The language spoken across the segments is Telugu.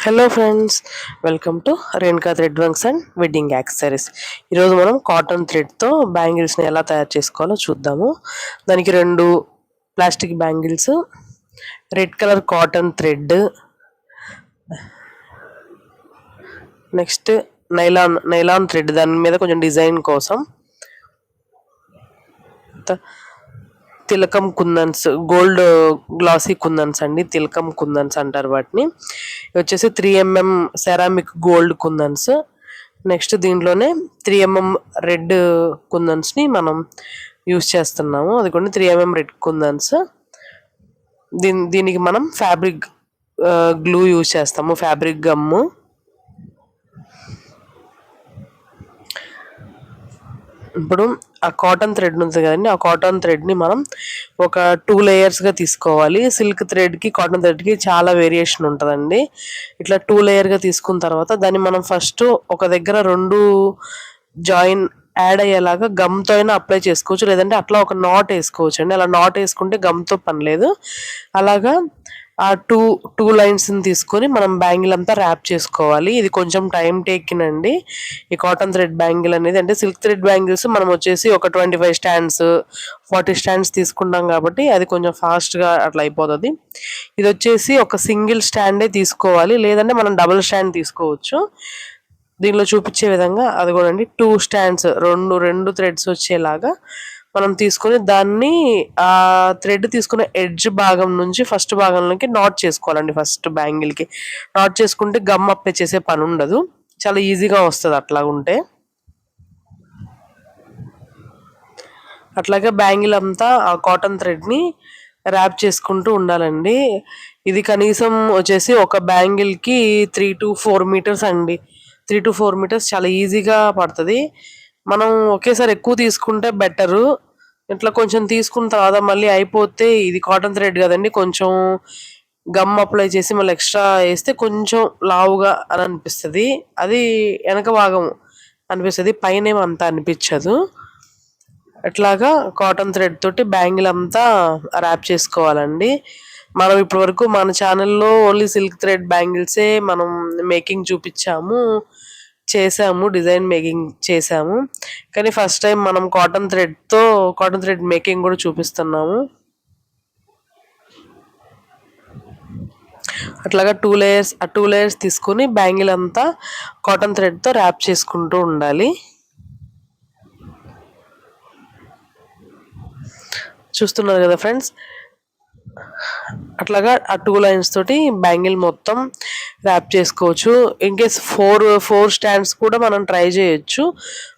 Hello friends, welcome to Renuka thread works and wedding accessories. ఈరోజు మనం కాటన్ థ్రెడ్తో బ్యాంగిల్స్ని ఎలా తయారు చేసుకోవాలో చూద్దాము. దానికి 2 plastic bangles, red colour cotton thread, next nylon thread, దాని మీద కొంచెం డిజైన్ కోసం తిలకం కుందన్స్, గోల్డ్ గ్లాసీ కుందన్స్ అండి, తిలకం కుందన్స్ అంటారు వాటిని. వచ్చేసి 3mm సెరామిక్ గోల్డ్ కుందన్స్. నెక్స్ట్ దీంట్లోనే 3mm రెడ్ కుందన్స్ని మనం యూస్ చేస్తున్నాము. అది కూడా 3mm రెడ్ కుందన్స్. దీనికి మనం ఫ్యాబ్రిక్ గ్లూ యూస్ చేస్తాము, ఫ్యాబ్రిక్ గమ్ము. ఇప్పుడు ఆ కాటన్ థ్రెడ్ ఉంటుంది కదండి, ఆ కాటన్ థ్రెడ్ని మనం ఒక 2 లేయర్స్గా తీసుకోవాలి. సిల్క్ థ్రెడ్కి కాటన్ థ్రెడ్కి చాలా వేరియేషన్ ఉంటుందండి. ఇట్లా 2 లేయర్గా తీసుకున్న తర్వాత దాన్ని మనం ఫస్ట్ ఒక దగ్గర 2 జాయిన్ యాడ్ అయ్యేలాగా గమ్తో అయినా అప్లై చేసుకోవచ్చు, లేదంటే అట్లా ఒక నాట్ వేసుకోవచ్చు అండి. అలా నాట్ వేసుకుంటే గమ్తో పని లేదు. అలాగా ఆ టూ లైన్స్ని తీసుకొని మనం బ్యాంగిల్ అంతా ర్యాప్ చేసుకోవాలి. ఇది కొంచెం టైం టేకిన్ అండి ఈ కాటన్ థ్రెడ్ బ్యాంగిల్ అనేది. అంటే సిల్క్ థ్రెడ్ బ్యాంగిల్స్ మనం వచ్చేసి ఒక 25 స్టాండ్స్ 40 స్టాండ్స్ తీసుకుంటాం కాబట్టి అది కొంచెం ఫాస్ట్గా అట్లా అయిపోతుంది. ఇది వచ్చేసి ఒక సింగిల్ స్టాండే తీసుకోవాలి, లేదంటే మనం డబుల్ స్టాండ్ తీసుకోవచ్చు. దీనిలో చూపించే విధంగా అది కూడా అండి 2 స్టాండ్స్, రెండు థ్రెడ్స్ వచ్చేలాగా మనం తీసుకొని దాన్ని ఆ థ్రెడ్ తీసుకునే ఎడ్జ్ భాగం నుంచి ఫస్ట్ భాగంలోకి నాట్ చేసుకోవాలండి. ఫస్ట్ బ్యాంగిల్కి నాట్ చేసుకుంటే గమ్ అప్లై చేసే పని ఉండదు, చాలా ఈజీగా వస్తుంది అట్లా ఉంటే. అట్లాగే బ్యాంగిల్ అంతా ఆ కాటన్ థ్రెడ్ని ర్యాప్ చేసుకుంటూ ఉండాలండి. ఇది కనీసం వచ్చేసి ఒక బ్యాంగిల్కి 3 to 4 మీటర్స్ అండి. 3 to 4 మీటర్స్ చాలా ఈజీగా పడుతుంది. మనం ఒకేసారి ఎక్కువ తీసుకుంటే బెటరు. ఇట్లా కొంచెం తీసుకున్న తర్వాత మళ్ళీ అయిపోతే, ఇది కాటన్ థ్రెడ్ కదండి, కొంచెం గమ్ అప్లై చేసి మళ్ళీ ఎక్స్ట్రా వేస్తే కొంచెం లావుగా అని అనిపిస్తుంది. అది వెనక భాగం అనిపిస్తుంది, పైన ఏమో అంతా అనిపించదు. అట్లాగా కాటన్ థ్రెడ్ తోటి బ్యాంగిల్ అంతా ర్యాప్ చేసుకోవాలండి. మనం ఇప్పటి వరకు మన ఛానల్లో ఓన్లీ సిల్క్ థ్రెడ్ బ్యాంగిల్సే మనం మేకింగ్ చేసాము, డిజైన్ మేకింగ్ చేసాము. కానీ ఫస్ట్ టైం మనం కాటన్ థ్రెడ్ మేకింగ్ కూడా చూపిస్తున్నాము. అట్లాగా 2 లేయర్స్ తీసుకుని బ్యాంగిల్ అంతా కాటన్ థ్రెడ్తో ర్యాప్ చేసుకుంటూ ఉండాలి. చూస్తున్నారు కదా ఫ్రెండ్స్, అట్లాగా ఆ 2 లైన్స్ తోటి బ్యాంగిల్ మొత్తం ర్యాప్ చేసుకోవచ్చు. ఇన్ కేస్ 4 స్టాండ్స్ కూడా మనం ట్రై చేయొచ్చు.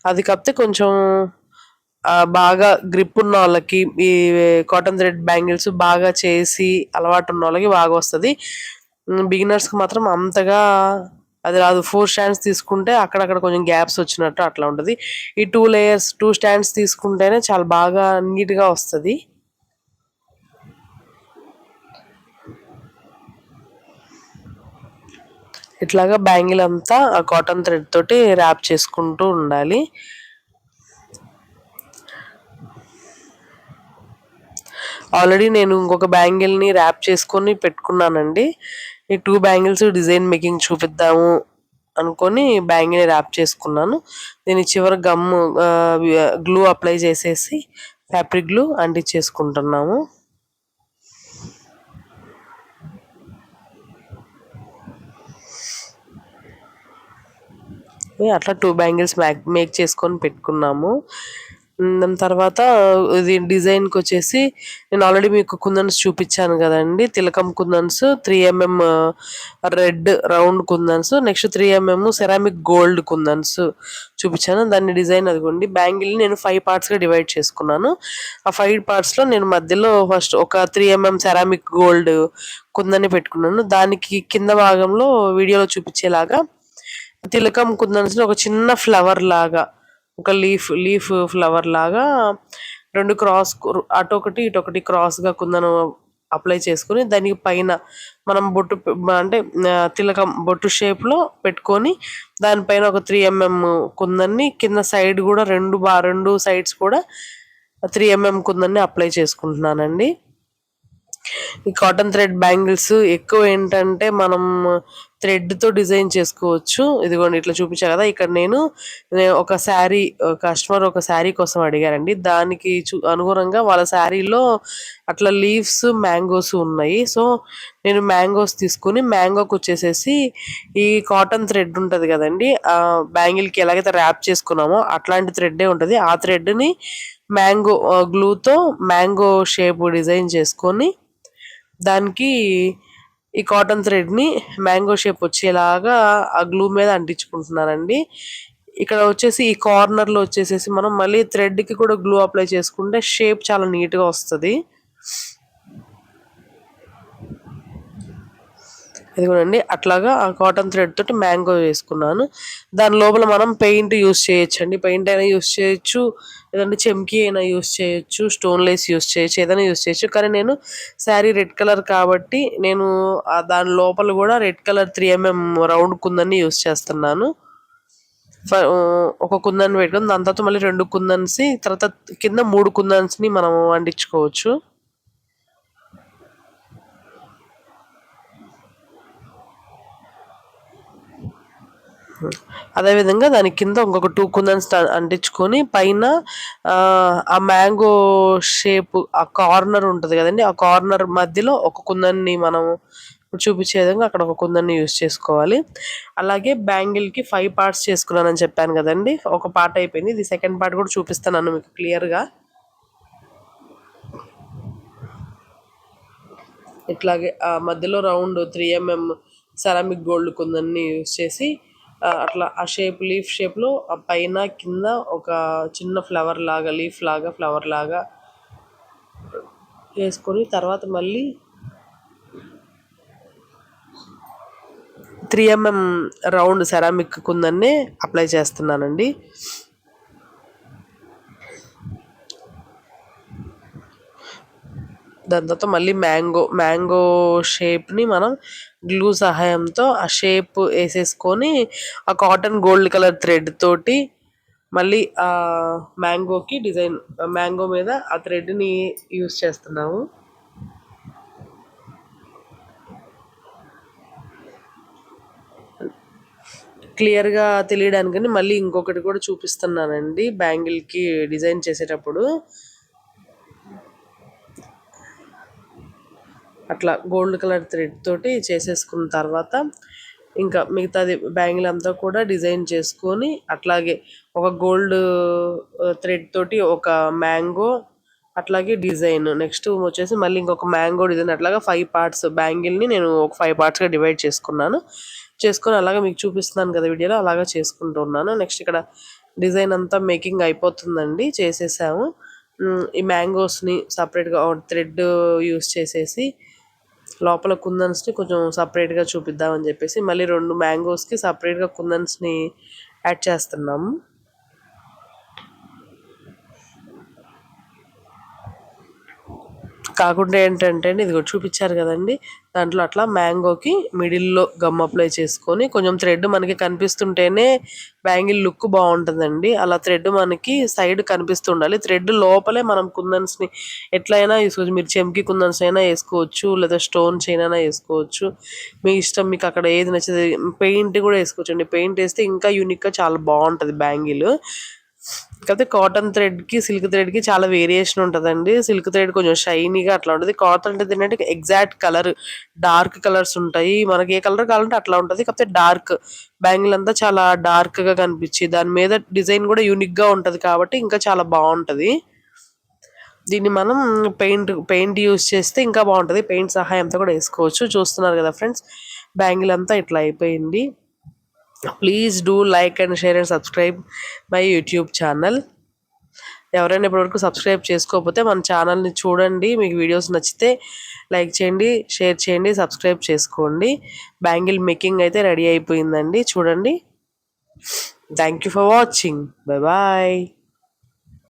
అది కాకపోతే కొంచెం బాగా గ్రిప్ ఉన్న వాళ్ళకి, ఈ కాటన్ థ్రెడ్ బ్యాంగిల్స్ బాగా చేసి అలవాటు ఉన్న వాళ్ళకి బాగా వస్తుంది. బిగినర్స్కి మాత్రం అంతగా అది రాదు. 4 స్టాండ్స్ తీసుకుంటే అక్కడక్కడ కొంచెం గ్యాప్స్ వచ్చినట్టు అట్లా ఉంటుంది. ఈ 2 స్టాండ్స్ తీసుకుంటేనే చాలా బాగా నీట్గా వస్తుంది. ఇట్లాగా బ్యాంగిల్ అంతా ఆ కాటన్ థ్రెడ్ తోటి ర్యాప్ చేసుకుంటూ ఉండాలి. ఆల్రెడీ నేను ఇంకొక బ్యాంగిల్ని ర్యాప్ చేసుకొని పెట్టుకున్నానండి. ఈ 2 బ్యాంగిల్స్ డిజైన్ మేకింగ్ చూపిద్దాము అనుకొని బ్యాంగిల్ ర్యాప్ చేసుకున్నాను. దీని చివరి గ్లూ అప్లై చేసేసి ఫ్యాబ్రిక్ గ్లూ అంటించేసుకుంటున్నాము. అట్లా 2 బ్యాంగిల్స్ మేక్ చేసుకొని పెట్టుకున్నాము. దాని తర్వాత ఇది డిజైన్కి వచ్చేసి నేను ఆల్రెడీ మీకు కుందన్స్ చూపించాను కదండి, తిలకం కుందన్స్, 3mm రెడ్ రౌండ్ కుందన్స్, నెక్స్ట్ 3mm సెరామిక్ గోల్డ్ కుందన్స్ చూపించాను. దాన్ని డిజైన్ అదిగోండి, బ్యాంగిల్ని నేను 5 పార్ట్స్గా డివైడ్ చేసుకున్నాను. ఆ 5 పార్ట్స్లో నేను మధ్యలో ఫస్ట్ ఒక 3mm సెరామిక్ గోల్డ్ కుందని పెట్టుకున్నాను. దానికి కింద భాగంలో వీడియోలో చూపించేలాగా తిలకం కుందన్స్ ఒక చిన్న ఫ్లవర్ లాగా, ఒక లీఫ్ ఫ్లవర్ లాగా 2 క్రాస్, అటొకటి ఇటొకటి క్రాస్గా కుందను అప్లై చేసుకుని దానికి పైన మనం బొట్టు, అంటే తిలకం బొట్టు షేప్లో పెట్టుకొని దానిపైన ఒక 3mm కుందన్ని కింద సైడ్ కూడా 2 సైడ్స్ కూడా 3mm కుందన్ని అప్లై చేసుకుంటున్నానండి. ఈ కాటన్ థ్రెడ్ బ్యాంగిల్స్ ఎక్కువ ఏంటంటే మనం థ్రెడ్ తో డిజైన్ చేసుకోవచ్చు. ఇదిగోండి ఇట్లా చూపించా కదా, ఇక్కడ నేను ఒక శారీ, కస్టమర్ ఒక శారీ కోసం అడిగారండి. దానికి అనుగుణంగా వాళ్ళ శారీలో అట్లా లీవ్స్ మ్యాంగోస్ ఉన్నాయి. సో నేను మ్యాంగోస్ తీసుకుని మ్యాంగోకి వచ్చేసేసి ఈ కాటన్ థ్రెడ్ ఉంటది కదండి, ఆ బ్యాంగిల్ కి ఎలాగైతే ర్యాప్ చేసుకున్నామో అట్లాంటి థ్రెడ్డే ఉంటది. ఆ థ్రెడ్ ని మ్యాంగో గ్లూతో మ్యాంగో షేప్ డిజైన్ చేసుకొని దానికి ఈ కాటన్ థ్రెడ్ని మ్యాంగో షేప్ వచ్చేలాగా ఆ గ్లూ మీద అంటించుకుంటున్నానండి. ఇక్కడ వచ్చేసి ఈ కార్నర్లో వచ్చేసేసి మనం మళ్ళీ థ్రెడ్కి కూడా గ్లూ అప్లై చేసుకుంటే షేప్ చాలా నీట్గా వస్తుంది. ఇదిగోనండి అట్లాగా ఆ కాటన్ థ్రెడ్ తోటి మ్యాంగో వేసుకున్నాను. దాని లోపల మనం పెయింట్ యూస్ చేయొచ్చు అండి. పెయింట్ అయినా యూస్ చేయొచ్చు, లేదంటే చెమ్కీ అయినా యూస్ చేయొచ్చు, స్టోన్ లేస్ యూస్ చేయొచ్చు, ఏదైనా యూస్ చేయొచ్చు. కానీ నేను శారీ రెడ్ కలర్ కాబట్టి నేను దాని లోపల కూడా రెడ్ కలర్ 3mm రౌండ్ కుందన్ని యూస్ చేస్తున్నాను. ఒక కుందన్ పెట్టుకుని దాని తర్వాత మళ్ళీ 2 కుందన్స్, తర్వాత కింద 3 కుందన్స్ని మనం అంటించుకోవచ్చు. అదేవిధంగా దాని కింద ఇంకొక 2 కుందన్స్ అంటించుకొని పైన ఆ మ్యాంగో షేప్ ఆ కార్నర్ ఉంటుంది కదండి, ఆ కార్నర్ మధ్యలో ఒక కుందన్ని మనం చూపించే విధంగా అక్కడ ఒక కుందన్ని యూస్ చేసుకోవాలి. అలాగే బ్యాంగిల్కి 5 పార్ట్స్ చేసుకున్నానని చెప్పాను కదండి, ఒక పార్ట్ అయిపోయింది. ఇది సెకండ్ పార్ట్ కూడా చూపిస్తాను మీకు క్లియర్గా. ఇట్లాగే ఆ మధ్యలో రౌండ్ 3mm సెరామిక్ గోల్డ్ కుందన్ని యూస్ చేసి అట్లా ఆ షేప్ లీఫ్ షేప్లో ఆ పైన కింద ఒక చిన్న ఫ్లవర్ లాగా, లీఫ్ లాగా, ఫ్లవర్ లాగా వేసుకొని తర్వాత మళ్ళీ 3mm రౌండ్ సెరామిక్ కుందన్నే అప్లై చేస్తున్నానండి. దాని తర్వాత మళ్ళీ మ్యాంగో షేప్ని మనం గ్లూ సహాయంతో ఆ షేప్ వేసేసుకొని ఆ కాటన్ గోల్డ్ కలర్ థ్రెడ్ తోటి మళ్ళీ ఆ మ్యాంగోకి డిజైన్, మ్యాంగో మీద ఆ థ్రెడ్ని యూస్ చేస్తున్నాము. క్లియర్గా తెలియడానికని మళ్ళీ ఇంకొకటి కూడా చూపిస్తున్నానండి. బ్యాంగిల్కి డిజైన్ చేసేటప్పుడు అట్లా గోల్డ్ కలర్ థ్రెడ్ తోటి చేసేసుకున్న తర్వాత ఇంకా మిగతాది బ్యాంగిల్ అంతా కూడా డిజైన్ చేసుకొని అట్లాగే ఒక గోల్డ్ థ్రెడ్ తోటి ఒక మ్యాంగో, అట్లాగే డిజైన్, నెక్స్ట్ వచ్చేసి మళ్ళీ ఇంకొక మ్యాంగో డిజైన్, అట్లాగా 5 పార్ట్స్ బ్యాంగిల్ని నేను ఒక 5 పార్ట్స్గా డివైడ్ చేసుకొని అలాగా మీకు చూపిస్తున్నాను కదా వీడియోలో, అలాగా చేసుకుంటూ ఉన్నాను. నెక్స్ట్ ఇక్కడ డిజైన్ అంతా మేకింగ్ అయిపోతుందండి, చేసేసాము. ఈ మ్యాంగోస్ని సపరేట్గా థ్రెడ్ యూస్ చేసేసి లోపల కుందన్స్ని కొంచెం సపరేట్గా చూపిద్దామని చెప్పేసి మళ్ళీ 2 మ్యాంగోస్కి సపరేట్గా కుందన్స్ని యాడ్ చేస్తున్నాము. కాకుండా ఏంటంటే ఇది కూడా చూపించారు కదండి, దాంట్లో అట్లా మ్యాంగోకి మిడిల్లో గమ్ అప్లై చేసుకొని కొంచెం థ్రెడ్ మనకి కనిపిస్తుంటేనే బ్యాంగిల్ లుక్ బాగుంటుందండి. అలా థ్రెడ్ మనకి సైడ్ కనిపిస్తుండాలి. థ్రెడ్ లోపలే మనం కుందన్స్ని ఎట్లయినా వేసుకోవచ్చు. మీరు చెంకి కుందన్స్ అయినా వేసుకోవచ్చు, లేదా స్టోన్ చైన్ అయినా వేసుకోవచ్చు, మీ ఇష్టం. మీకు అక్కడ ఏది నచ్చేది, పెయింట్ కూడా వేసుకోవచ్చు అండి. పెయింట్ వేస్తే ఇంకా యూనిక్గా చాలా బాగుంటుంది బ్యాంగిల్. కాకపోతే కాటన్ థ్రెడ్కి సిల్క్ థ్రెడ్కి చాలా వేరియేషన్ ఉంటుందండి. సిల్క్ థ్రెడ్ కొంచెం షైనీగా అట్లా ఉంటుంది. కాటన్ అంటే ఏంటంటే ఎగ్జాక్ట్ కలర్, డార్క్ కలర్స్ ఉంటాయి. మనకి ఏ కలర్ కావాలంటే అట్లా ఉంటుంది. కాకపోతే డార్క్ బ్యాంగిల్ అంతా చాలా డార్క్గా కనిపించి దాని మీద డిజైన్ కూడా యూనిక్గా ఉంటుంది కాబట్టి ఇంకా చాలా బాగుంటుంది. దీన్ని మనం పెయింట్ యూస్ చేస్తే ఇంకా బాగుంటుంది. పెయింట్ సహాయంతో కూడా వేసుకోవచ్చు. చూస్తున్నారు కదా ఫ్రెండ్స్, బ్యాంగిల్ అంతా ఇట్లా అయిపోయింది. Please do like and share and subscribe my YouTube channel. ఎవరైనా ఇప్పటివరకు సబ్స్క్రైబ్ చేసుకోకపోతే మన ఛానల్ని చూడండి. మీకు వీడియోస్ నచ్చితే లైక్ చేయండి, షేర్ చేయండి, సబ్స్క్రైబ్ చేసుకోండి. బ్యాంగిల్ మేకింగ్ అయితే రెడీ అయిపోయిందండి, చూడండి. Thank you for watching. Bye bye.